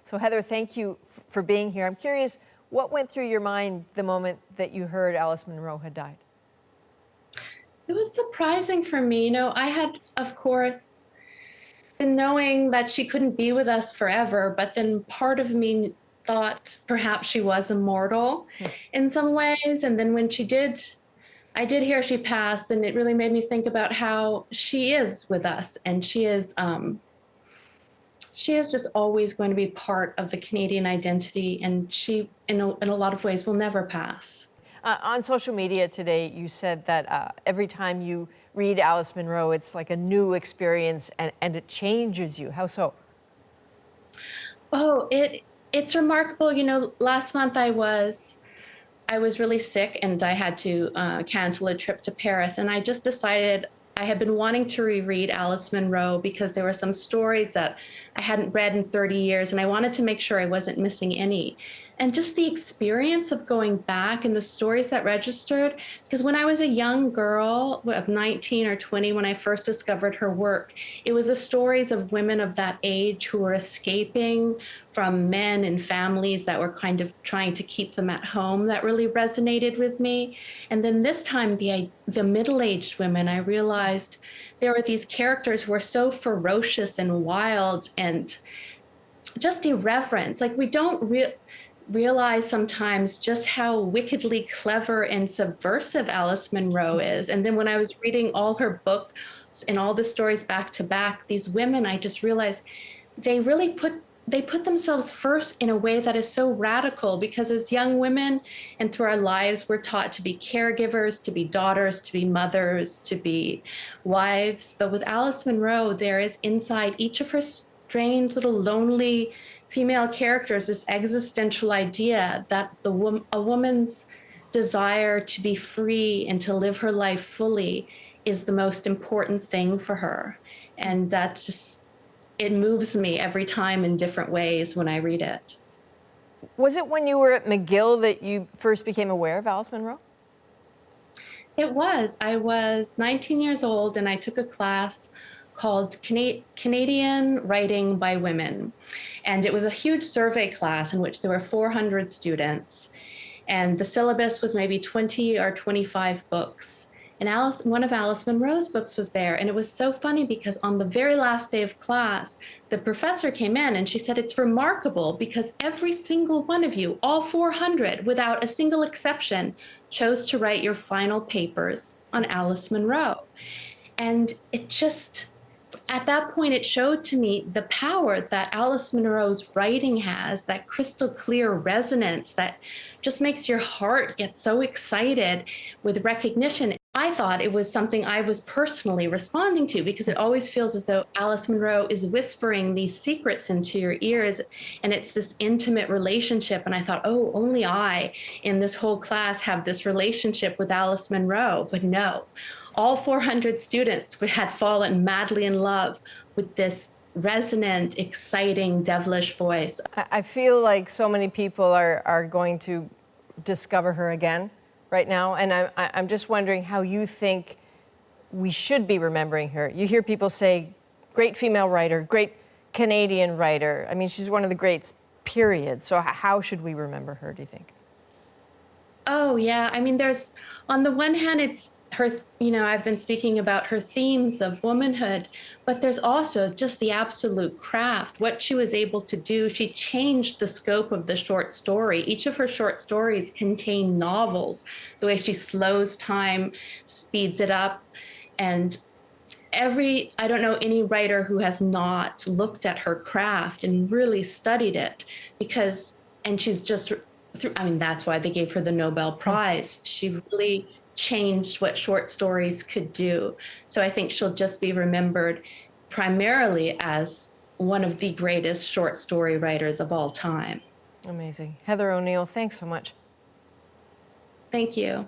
So Heather, thank you for being here. I'm curious, what went through your mind the moment that you heard Alice Munro had died? It was surprising for me. I had, of course, been knowing that she couldn't be with us forever, but then part of me thought perhaps she was immortal in some ways. And then when I did hear she passed, and it really made me think about how she is with us, and she is just always going to be part of the Canadian identity, and she, in a lot of ways, will never pass. On social media today, you said that every time you read Alice Munro, it's like a new experience and it changes you. How so? Oh, it's remarkable. Last month I was really sick, and I had to cancel a trip to Paris, and I just decided I had been wanting to reread Alice Munro because there were some stories that I hadn't read in 30 years, and I wanted to make sure I wasn't missing any. And just the experience of going back and the stories that registered, because when I was a young girl of 19 or 20, when I first discovered her work, it was the stories of women of that age who were escaping from men and families that were kind of trying to keep them at home that really resonated with me. And then this time, the middle-aged women, I realized there were these characters who were so ferocious and wild and just irreverent. Like, we don't realize sometimes just how wickedly clever and subversive Alice Munro is. And then when I was reading all her books and all the stories back to back, these women, I just realized they really put themselves first in a way that is so radical, because as young women and through our lives, we're taught to be caregivers, to be daughters, to be mothers, to be wives. But with Alice Munro, there is inside each of her strange little lonely female characters this existential idea that a woman's desire to be free and to live her life fully is the most important thing for her. And that's just, it moves me every time in different ways when I read it. Was it when you were at McGill that you first became aware of Alice Munro? It was. I was 19 years old, and I took a class called Canadian Writing by Women. And it was a huge survey class in which there were 400 students. And the syllabus was maybe 20 or 25 books. And one of Alice Munro's books was there. And it was so funny because on the very last day of class, the professor came in and she said, "It's remarkable because every single one of you, all 400, without a single exception, chose to write your final papers on Alice Munro." And it just, at that point, it showed to me the power that Alice Munro's writing has, that crystal clear resonance that just makes your heart get so excited with recognition. I thought it was something I was personally responding to, because it always feels as though Alice Munro is whispering these secrets into your ears, and it's this intimate relationship. And I thought, oh, only I in this whole class have this relationship with Alice Munro. But no, all 400 students had fallen madly in love with this resonant, exciting, devilish voice. I feel like so many people are going to discover her again right now, and I'm just wondering how you think we should be remembering her. You hear people say, great female writer, great Canadian writer. I mean, she's one of the greats, period. So how should we remember her, do you think? Oh, yeah. I mean, there's, on the one hand, it's her, I've been speaking about her themes of womanhood, but there's also just the absolute craft, what she was able to do. She changed the scope of the short story. Each of her short stories contain novels, the way she slows time, speeds it up. And I don't know any writer who has not looked at her craft and really studied it, and she's just, that's why they gave her the Nobel Prize. She really changed what short stories could do. So I think she'll just be remembered primarily as one of the greatest short story writers of all time. Amazing. Heather O'Neill, thanks so much. Thank you.